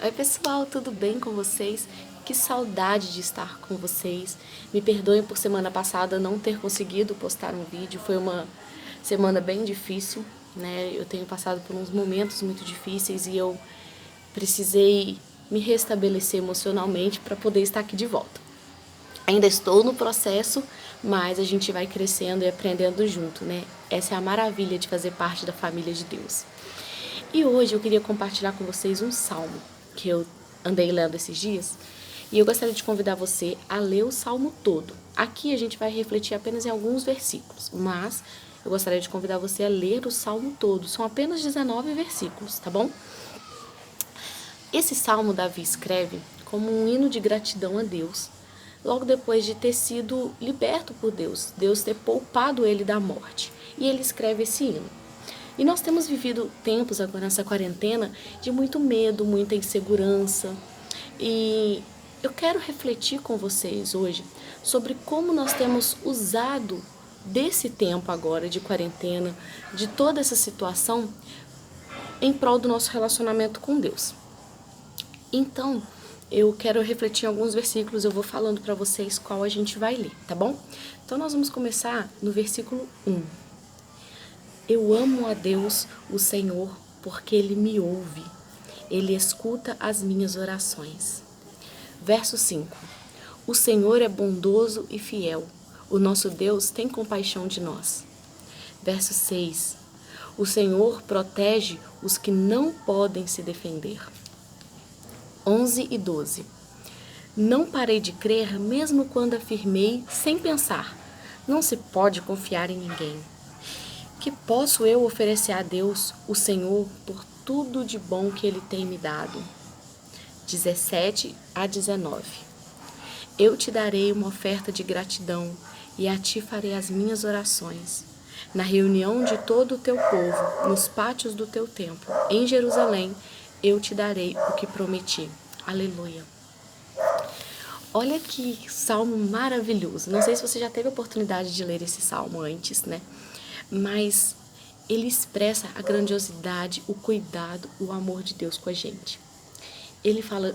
Oi pessoal, tudo bem com vocês? Que saudade de estar com vocês. Me perdoem por semana passada não ter conseguido postar um vídeo, foi uma semana bem difícil, né? Eu tenho passado por uns momentos muito difíceis e eu precisei me restabelecer emocionalmente para poder estar aqui de volta. Ainda estou no processo, mas a gente vai crescendo e aprendendo junto, né? Essa é a maravilha de fazer parte da família de Deus. E hoje eu queria compartilhar com vocês um salmo que eu andei lendo esses dias. E eu gostaria de convidar você a ler o salmo todo. Aqui a gente vai refletir apenas em alguns versículos, mas eu gostaria de convidar você a ler o salmo todo. São apenas 19 versículos, tá bom? Esse salmo Davi escreve como um hino de gratidão a Deus, logo depois de ter sido liberto por Deus, Deus ter poupado ele da morte. E ele escreve esse hino. E nós temos vivido tempos agora nessa quarentena de muito medo, muita insegurança. E eu quero refletir com vocês hoje sobre como nós temos usado desse tempo agora de quarentena, de toda essa situação, em prol do nosso relacionamento com Deus. Então, eu quero refletir em alguns versículos, eu vou falando para vocês qual a gente vai ler, tá bom? Então nós vamos começar no versículo 1. Eu amo a Deus, o Senhor, porque Ele me ouve. Ele escuta as minhas orações. Verso 5. O Senhor é bondoso e fiel. O nosso Deus tem compaixão de nós. Verso 6. O Senhor protege os que não podem se defender. 11 e 12. Não parei de crer mesmo quando afirmei sem pensar. Não se pode confiar em ninguém. Que posso eu oferecer a Deus, o Senhor, por tudo de bom que Ele tem me dado? 17 a 19. Eu te darei uma oferta de gratidão e a ti farei as minhas orações. Na reunião de todo o teu povo, nos pátios do teu templo, em Jerusalém, eu te darei o que prometi. Aleluia. Olha que salmo maravilhoso. Não sei se você já teve a oportunidade de ler esse salmo antes, né? Mas ele expressa a grandiosidade, o cuidado, o amor de Deus com a gente. Ele fala,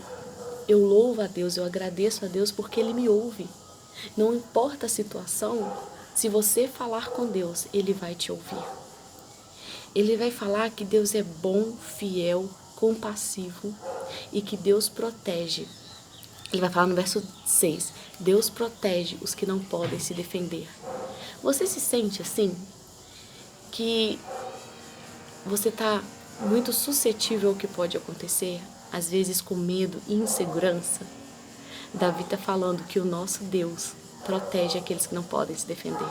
eu louvo a Deus, eu agradeço a Deus porque Ele me ouve. Não importa a situação, se você falar com Deus, Ele vai te ouvir. Ele vai falar que Deus é bom, fiel, compassivo e que Deus protege. Ele vai falar no verso 6, Deus protege os que não podem se defender. Você se sente assim? Que você está muito suscetível ao que pode acontecer, às vezes com medo e insegurança? Davi está falando que o nosso Deus protege aqueles que não podem se defender.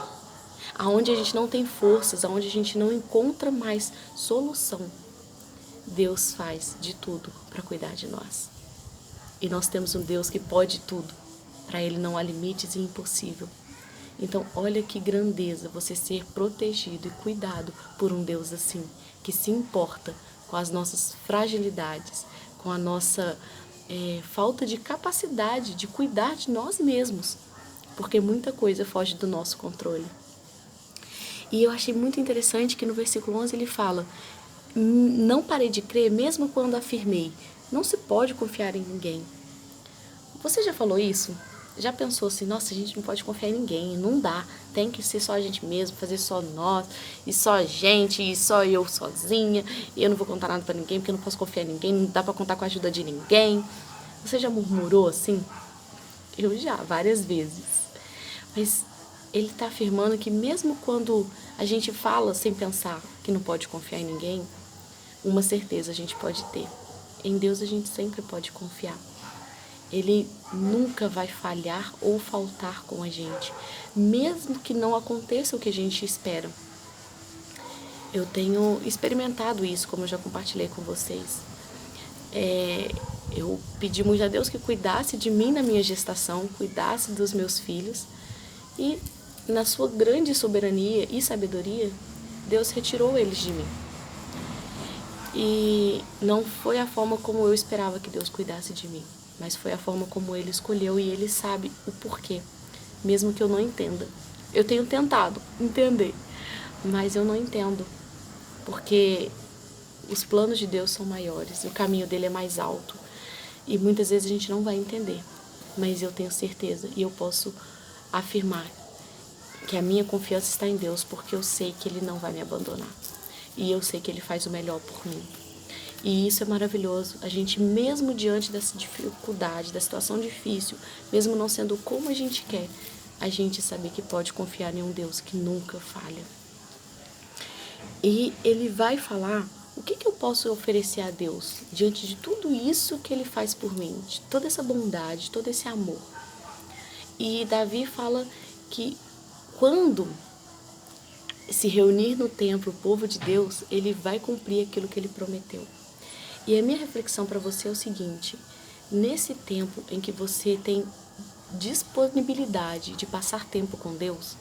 Aonde a gente não tem forças, aonde a gente não encontra mais solução, Deus faz de tudo para cuidar de nós. E nós temos um Deus que pode tudo. Para Ele não há limites e impossível. Então, olha que grandeza você ser protegido e cuidado por um Deus assim, que se importa com as nossas fragilidades, com a nossa falta de capacidade de cuidar de nós mesmos, porque muita coisa foge do nosso controle. E eu achei muito interessante que no versículo 11 ele fala, não parei de crer mesmo quando afirmei, não se pode confiar em ninguém. Você já falou isso? Já pensou assim, nossa, a gente não pode confiar em ninguém, não dá, tem que ser só a gente mesmo, fazer só nós, e só a gente, e só eu sozinha, e eu não vou contar nada pra ninguém, porque eu não posso confiar em ninguém, não dá pra contar com a ajuda de ninguém. Você já murmurou assim? Eu já, várias vezes. Mas ele tá afirmando que mesmo quando a gente fala sem pensar que não pode confiar em ninguém, uma certeza a gente pode ter. Em Deus a gente sempre pode confiar. Ele nunca vai falhar ou faltar com a gente, mesmo que não aconteça o que a gente espera. Eu tenho experimentado isso, como eu já compartilhei com vocês. Eu pedi muito a Deus que cuidasse de mim na minha gestação, cuidasse dos meus filhos, e na sua grande soberania e sabedoria, Deus retirou eles de mim. E não foi a forma como eu esperava que Deus cuidasse de mim, mas foi a forma como Ele escolheu e Ele sabe o porquê, mesmo que eu não entenda. Eu tenho tentado entender, mas eu não entendo, porque os planos de Deus são maiores, o caminho dele é mais alto. E muitas vezes a gente não vai entender, mas eu tenho certeza e eu posso afirmar que a minha confiança está em Deus, porque eu sei que Ele não vai me abandonar. E eu sei que Ele faz o melhor por mim. E isso é maravilhoso. A gente, mesmo diante dessa dificuldade, da situação difícil, mesmo não sendo como a gente quer, a gente sabe que pode confiar em um Deus que nunca falha. E Ele vai falar o que eu posso oferecer a Deus diante de tudo isso que Ele faz por mim, de toda essa bondade, todo esse amor. E Davi fala que quando se reunir no templo o povo de Deus, Ele vai cumprir aquilo que Ele prometeu. E a minha reflexão para você é o seguinte: nesse tempo em que você tem disponibilidade de passar tempo com Deus,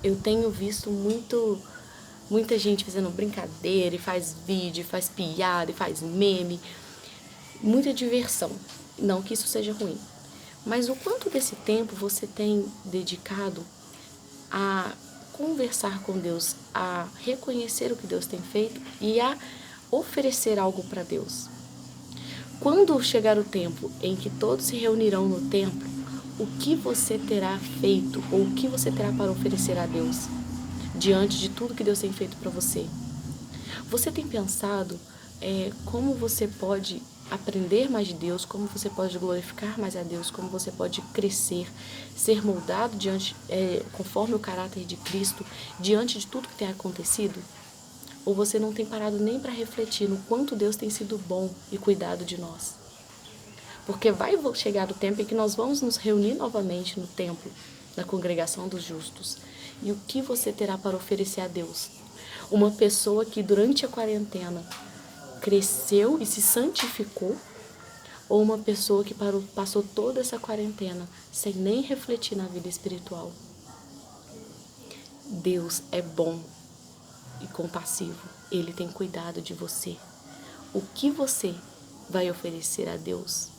eu tenho visto muita gente fazendo brincadeira, e faz vídeo, faz piada, e faz meme, muita diversão. Não que isso seja ruim, mas o quanto desse tempo você tem dedicado a conversar com Deus, a reconhecer o que Deus tem feito e a oferecer algo para Deus. Quando chegar o tempo em que todos se reunirão no templo, o que você terá feito ou o que você terá para oferecer a Deus diante de tudo que Deus tem feito para você? Você tem pensado como você pode aprender mais de Deus, como você pode glorificar mais a Deus, como você pode crescer, ser moldado conforme o caráter de Cristo, diante de tudo que tem acontecido? Ou você não tem parado nem para refletir no quanto Deus tem sido bom e cuidado de nós? Porque vai chegar o tempo em que nós vamos nos reunir novamente no templo, na congregação dos justos. E o que você terá para oferecer a Deus? Uma pessoa que durante a quarentena cresceu e se santificou, ou uma pessoa que passou toda essa quarentena sem nem refletir na vida espiritual? Deus é bom e compassivo. Ele tem cuidado de você. O que você vai oferecer a Deus?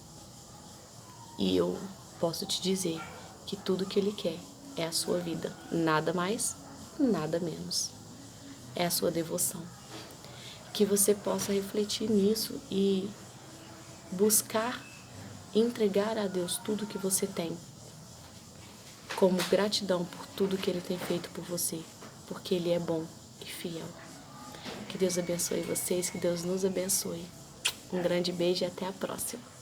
E eu posso te dizer que tudo que Ele quer é a sua vida. Nada mais, nada menos. É a sua devoção. Que você possa refletir nisso e buscar entregar a Deus tudo que você tem, como gratidão por tudo que Ele tem feito por você, porque Ele é bom e fiel. Que Deus abençoe vocês, que Deus nos abençoe. Um grande beijo e até a próxima.